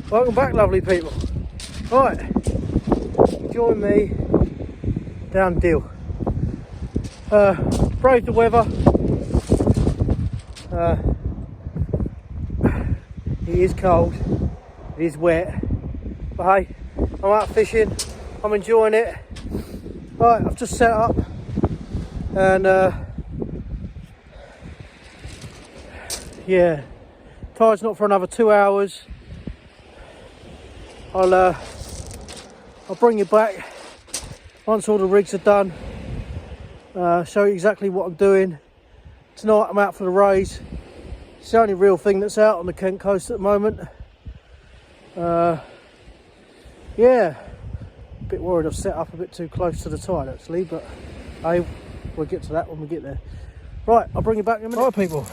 Welcome back, lovely people. Right, join me down Deal. Brave the weather. It is cold, it is wet, but hey, I'm out fishing, I'm enjoying it. Right, I've just set up and yeah, tide's not for another 2 hours. I'll bring you back once all the rigs are done, show you exactly what I'm doing. Tonight I'm out for the raise. It's the only real thing that's out on the Kent coast at the moment. Yeah, a bit worried I've set up a bit too close to the tide actually, but hey, we'll get to that when we get there. Right, I'll bring you back in a minute. Right people,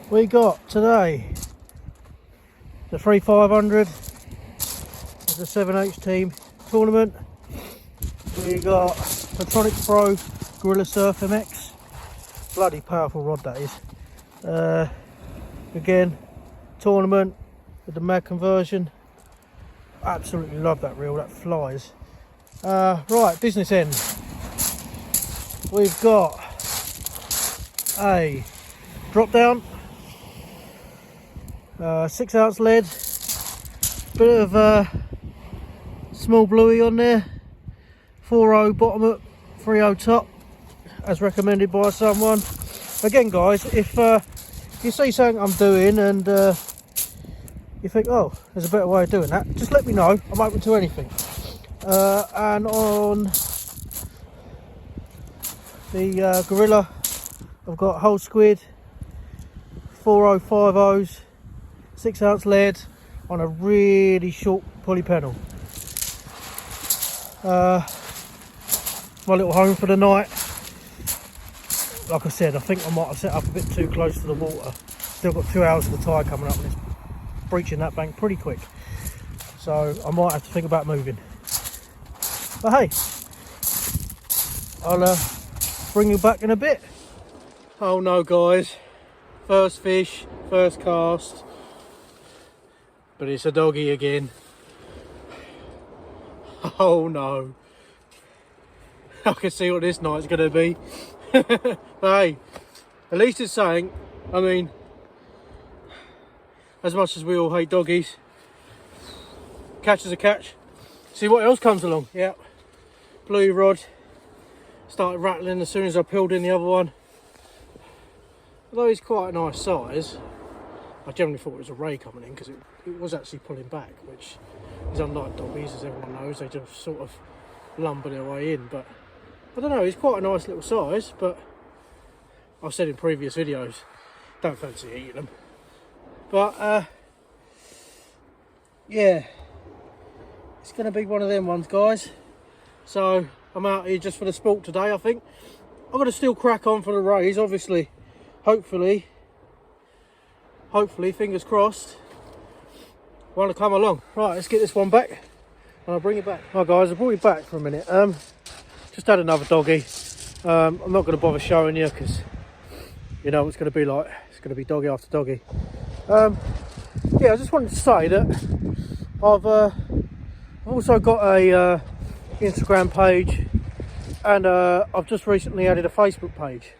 we got today the 3500, the 7H team tournament. We got Petronic Pro Gorilla Surf MX, bloody powerful rod that is. Again, tournament with the mag conversion. Absolutely love that reel, that flies. Right, business end. We've got a drop down, 6 ounce lead, bit of small bluey on there, 4.0 bottom up, 3.0 top, as recommended by someone. Again guys, if you see something I'm doing and you think, oh, there's a better way of doing that, just let me know. I'm open to anything. And on the Gorilla, I've got whole squid, 4050s, 6 ounce lead on a really short pulley pedal. My little home for the night. Like I said, I think I might have set up a bit too close to the water. Still got 2 hours of the tide coming up and it's breaching that bank pretty quick. So I might have to think about moving. But hey, I'll bring you back in a bit. Oh no guys, first fish, first cast. But it's a doggy again. Oh no. I can see what this night's going to be. But hey, at least it's saying, I mean, as much as we all hate doggies, catch is a catch. See what else comes along. Yep, blue rod started rattling as soon as I peeled in the other one. Although he's quite a nice size, I generally thought it was a ray coming in because it was actually pulling back, which is unlike doggies, as everyone knows. They just sort of lumber their way in, but I don't know, he's quite a nice little size, but I've said in previous videos, don't fancy eating them. But yeah, it's going to be one of them ones, guys. So I'm out here just for the sport today, I think. I'm going to still crack on for the raise, obviously. Hopefully, fingers crossed, want to come along. Right, let's get this one back and I'll bring it back. Right guys, I brought you back for a minute. Just had another doggy. I'm not going to bother showing you because you know what it's going to be like. It's going to be doggy after doggy. Yeah, I just wanted to say that I've also got a Instagram page, and I've just recently added a Facebook page.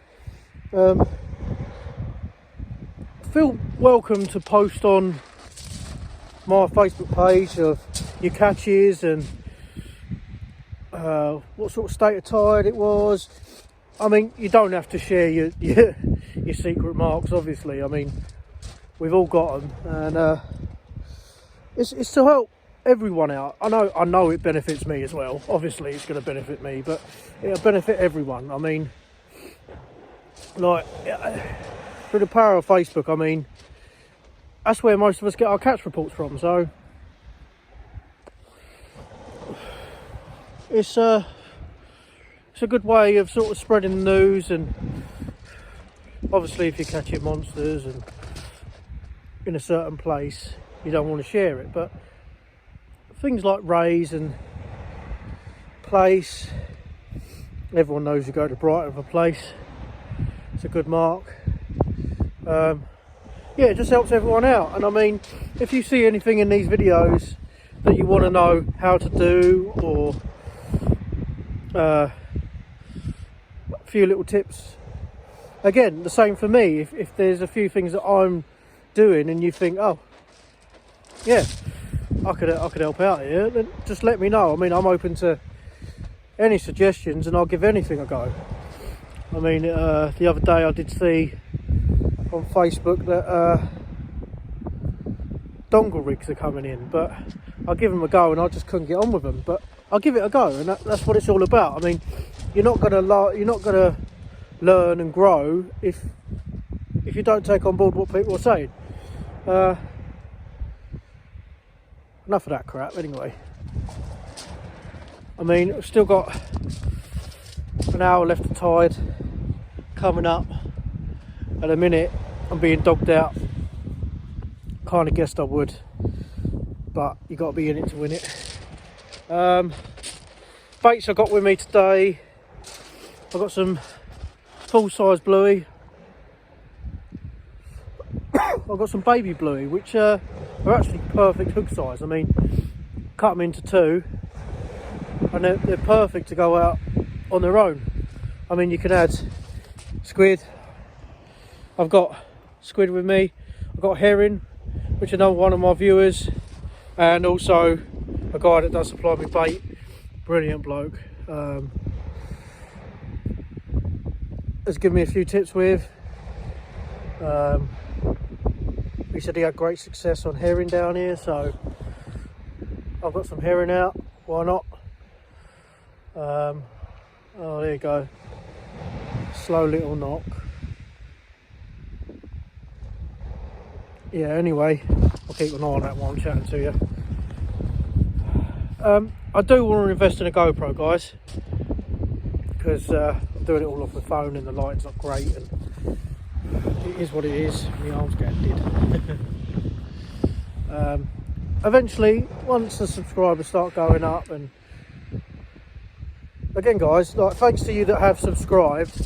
Feel welcome to post on my Facebook page of your catches and what sort of state of tide it was. I mean, you don't have to share your secret marks, obviously. I mean, we've all got them, and it's to help everyone out. I know it benefits me as well. Obviously, it's going to benefit me, but it'll benefit everyone. I mean, like through the power of Facebook, I mean, that's where most of us get our catch reports from. So it's a good way of sort of spreading the news, and obviously if you're catching monsters and in a certain place you don't want to share it, but things like rays and place, everyone knows you go to Brighton for place, it's a good mark. yeah, it just helps everyone out. And I mean, if you see anything in these videos that you want to know how to do, or a few little tips, again, the same for me. If there's a few things that I'm doing and you think, oh yeah, I could help out here, then just let me know. I mean, I'm open to any suggestions and I'll give anything a go. I mean, the other day I did see on Facebook that dongle rigs are coming in, but I'll give them a go, and I just couldn't get on with them. But I'll give it a go, and that's what it's all about. I mean, you're not gonna learn and grow if you don't take on board what people are saying. Enough of that crap. Anyway, I mean, we've still got an hour left of tide coming up. At a minute, I'm being dogged out. Kind of guessed I would, but you got to be in it to win it. Baits I got with me today, I got some full-size bluey. I've got some baby bluey, which are actually perfect hook size. I mean, cut them into two, and they're perfect to go out on their own. I mean, you can add squid. I've got squid with me. I've got herring, which another one of my viewers, and also a guy that does supply me bait. Brilliant bloke. Has given me a few tips with. He said he had great success on herring down here, so I've got some herring out. Why not? Oh, there you go. Slow little knock. Yeah, anyway, I'll keep an eye on that while I'm chatting to you. I do want to invest in a GoPro, guys, because I'm doing it all off my phone and the lighting's not great, and it is what it is. My arm's getting dead. Eventually, once the subscribers start going up, and again, guys, like, thanks to you that have subscribed,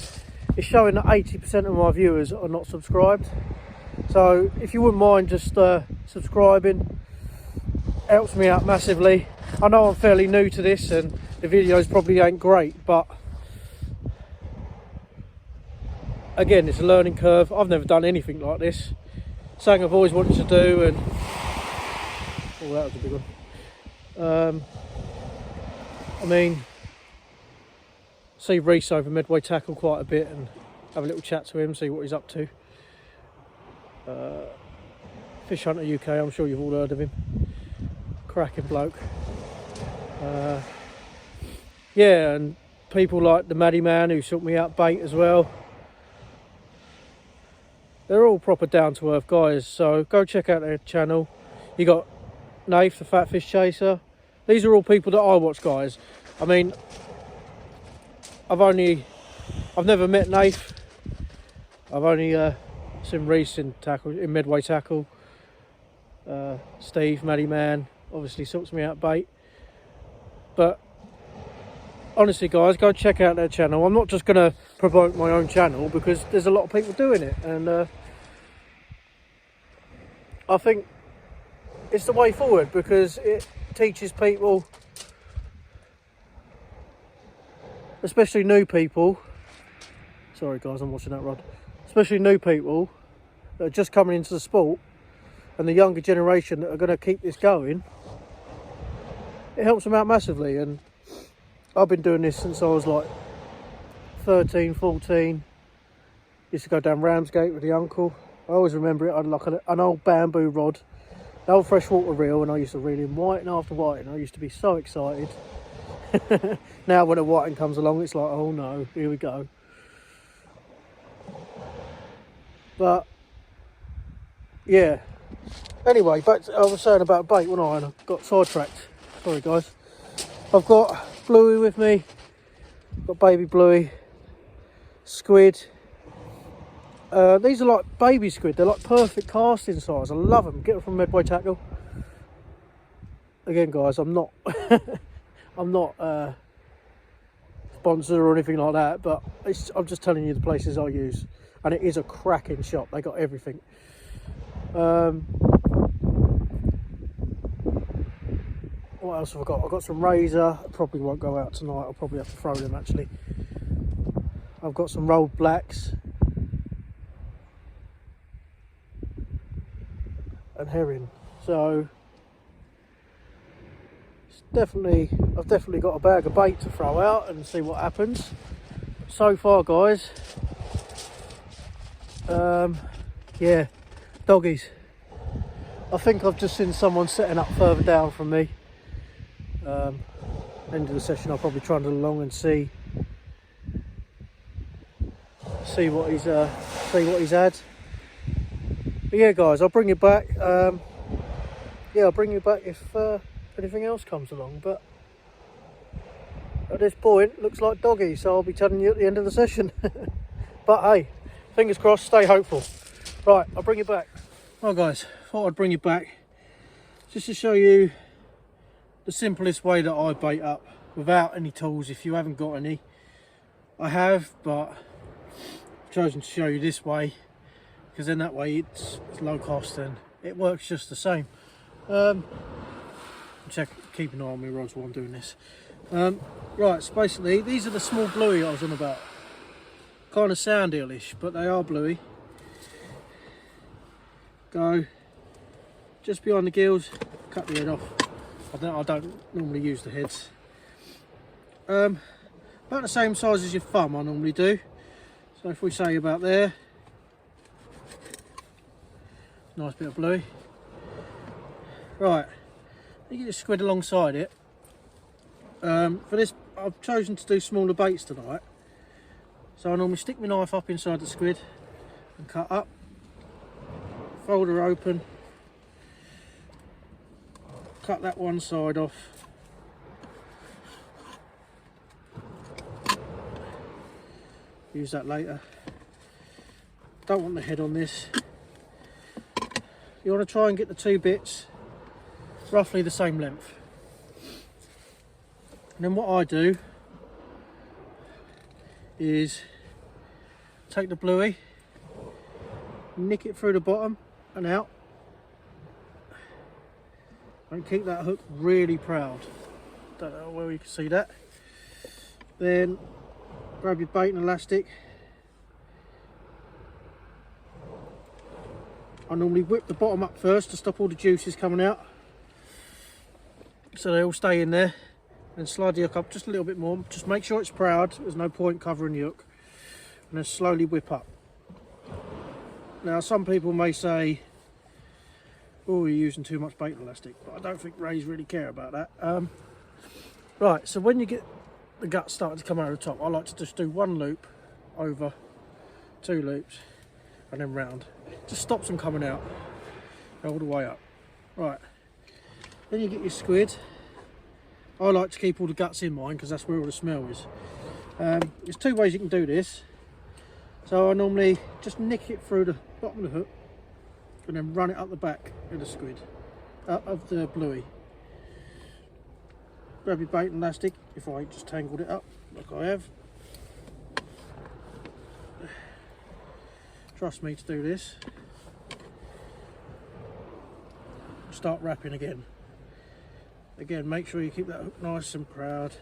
it's showing that 80% of my viewers are not subscribed. So if you wouldn't mind just subscribing, helps me out massively. I know I'm fairly new to this and the videos probably ain't great, but again, it's a learning curve. I've never done anything like this. Something I've always wanted to do, and oh, that was a big one. I mean, see Reese over Medway Tackle quite a bit and have a little chat to him, see what he's up to. Fish Hunter UK, I'm sure you've all heard of him. Cracking bloke. Yeah, and people like the Maddie Man who sorted me out bait as well. They're all proper down to earth guys, so go check out their channel. You got Nath, the Fat Fish Chaser. These are all people that I watch, guys. I mean, I've never met Nath. I've only seen Reese in Medway Tackle. Steve, Maddie Man, obviously sorts me out bait. But honestly, guys, go check out their channel. I'm not just going to promote my own channel because there's a lot of people doing it, and I think it's the way forward because it teaches people, especially new people. Sorry, guys, I'm watching that rod. Especially new people that are just coming into the sport, and the younger generation that are going to keep this going. It helps them out massively, and I've been doing this since I was like 13, 14. Used to go down Ramsgate with the uncle. I always remember it. I had like an old bamboo rod, an old freshwater reel, and I used to reel in whiting after whiting. I used to be so excited. Now when a whiting comes along, it's like, oh no, here we go. But yeah. Anyway, back to, I was saying about bait, wasn't I? And I got sidetracked. Sorry, guys. I've got bluey with me. Got baby bluey, squid. These are like baby squid. They're like perfect casting size. I love them. Get them from Medway Tackle. Again, guys, I'm not I'm not sponsored or anything like that, but I'm just telling you the places I use, and it is a cracking shop. They got everything. What else have I got? I've got some razor. I probably won't go out tonight. I'll probably have to throw them actually. I've got some rolled blacks and herring. So it's I've definitely got a bag of bait to throw out and see what happens. So far, guys, yeah, doggies. I think I've just seen someone setting up further down from me. End of the session, I'll probably trundle along and see what he's had. But yeah, guys, I'll bring you back. Yeah, I'll bring you back if anything else comes along. But at this point, it looks like doggy, so I'll be telling you at the end of the session. But hey, fingers crossed, stay hopeful. Right, I'll bring you back. Right, guys, thought I'd bring you back just to show you the simplest way that I bait up without any tools. If you haven't got any, I have, but I've chosen to show you this way because then that way it's low cost and it works just the same. Keep an eye on my rods while I'm doing this. Right, so basically these are the small bluey I was on about. Kind of sound eelish, but they are bluey. Go just behind the gills, cut the head off. I don't normally use the heads. About the same size as your thumb I normally do. So if we say about there, nice bit of bluey. Right, you get your squid alongside it. For this, I've chosen to do smaller baits tonight. So I normally stick my knife up inside the squid and cut up. Fold her open. Cut that one side off. Use that later. Don't want the head on this. You want to try and get the two bits roughly the same length. And then what I do is take the bluey, nick it through the bottom and out, and keep that hook really proud. Don't know where you can see that. Then grab your bait and elastic. I normally whip the bottom up first to stop all the juices coming out, so they all stay in there. And slide the hook up just a little bit more. Just make sure it's proud. There's no point covering the hook. And then slowly whip up. Now some people may say, oh, you're using too much bait elastic, but I don't think rays really care about that. Right, so when you get the guts starting to come over the top, I like to just do one loop over, two loops, and then round. Just stops them coming out all the way up. Right, then you get your squid. I like to keep all the guts in mine because that's where all the smell is. There's two ways you can do this. So I normally just nick it through the bottom of the hook and then run it up the back of the squid, of the bluey. Grab your bait and elastic, if I just tangled it up like I have. Trust me to do this. Start wrapping again. Again, make sure you keep that hook nice and proud.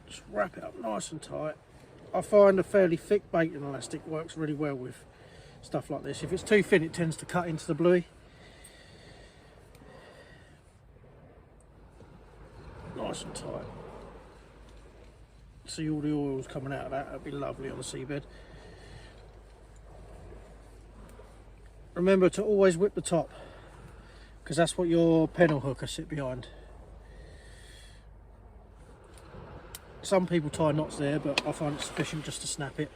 Just wrap it up nice and tight. I find a fairly thick bait and elastic works really well with stuff like this. If it's too thin, it tends to cut into the bluey. Nice and tight. See all the oils coming out of that. That'd be lovely on the seabed. Remember to always whip the top, because that's what your pennel hook will sit behind. Some people tie knots there, but I find it sufficient just to snap it.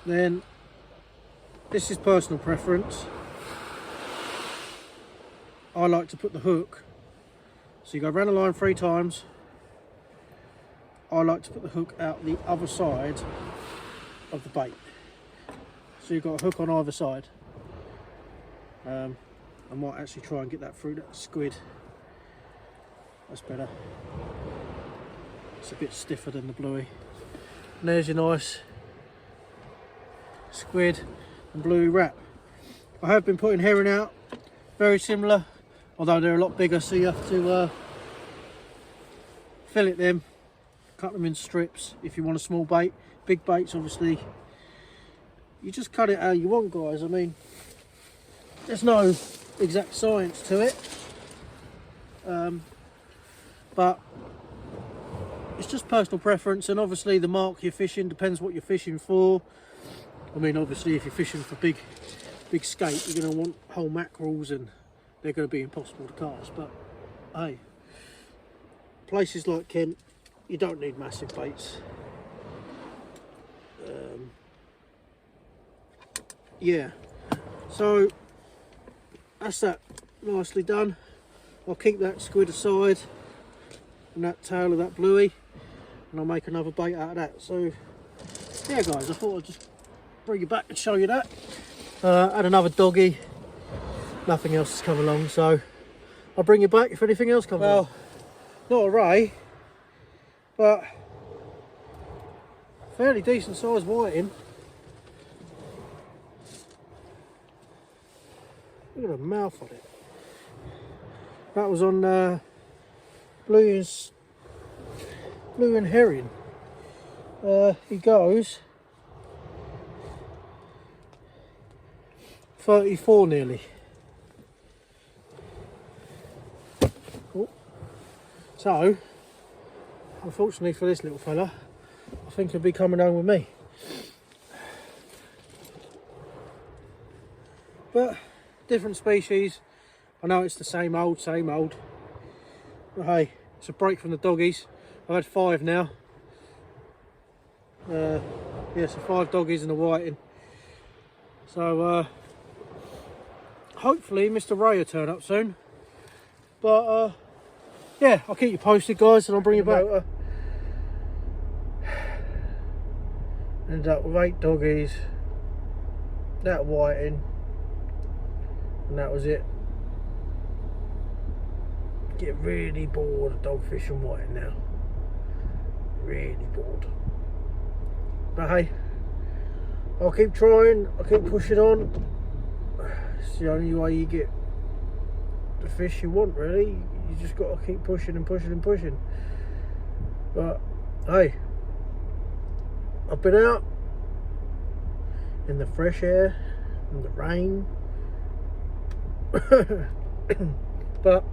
Then, this is personal preference. I like to put the hook, so you go around the line 3 times. I like to put the hook out the other side of the bait. So you've got a hook on either side. I might actually try and get that through that squid. That's better. It's a bit stiffer than the bluey. And there's your nice squid and bluey rat. I have been putting herring out, very similar, although they're a lot bigger, so you have to fillet them, cut them in strips if you want a small bait. Big baits, obviously, you just cut it how you want, guys. I mean, there's no exact science to it, but it's just personal preference, and obviously the mark you're fishing depends what you're fishing for. I mean, obviously if you're fishing for big skate, you're going to want whole mackerels and they're going to be impossible to cast. But hey, places like Kent, you don't need massive baits. Yeah, so that's that nicely done. I'll keep that squid aside and that tail of that bluey, and I'll make another bait out of that. So yeah guys, I thought I'd just bring you back and show you that. Had another doggy, nothing else has come along, so I'll bring you back if anything else comes along. Not a ray, but fairly decent sized whiting. Look at the mouth on it. That was on blue and herring. He goes 34 nearly. Oh. So, unfortunately for this little fella, I think he'll be coming home with me. But different species. I know it's the same old. But hey, it's a break from the doggies. I've had 5 now. Yeah, so 5 doggies and a whiting. So hopefully Mr. Ray will turn up soon. But yeah, I'll keep you posted, guys, and I'll bring you back. Ended up with 8 doggies, that whiting, and that was it. Get really bored of dogfish and whiting now. Really bored. But hey, I'll keep trying, I'll keep pushing on. It's the only way you get the fish you want, really. You just got to keep pushing and pushing and pushing. But hey, I've been out in the fresh air, in the rain. But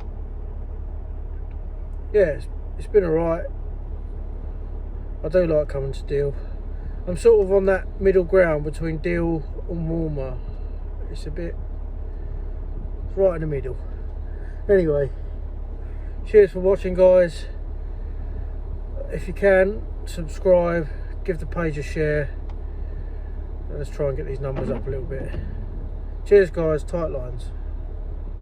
yeah, it's been alright. I do like coming to Deal. I'm sort of on that middle ground between Deal and Walmer. It's right in the middle. Anyway, cheers for watching, guys. If you can, subscribe, give the page a share, and let's try and get these numbers up a little bit. Cheers guys, tight lines.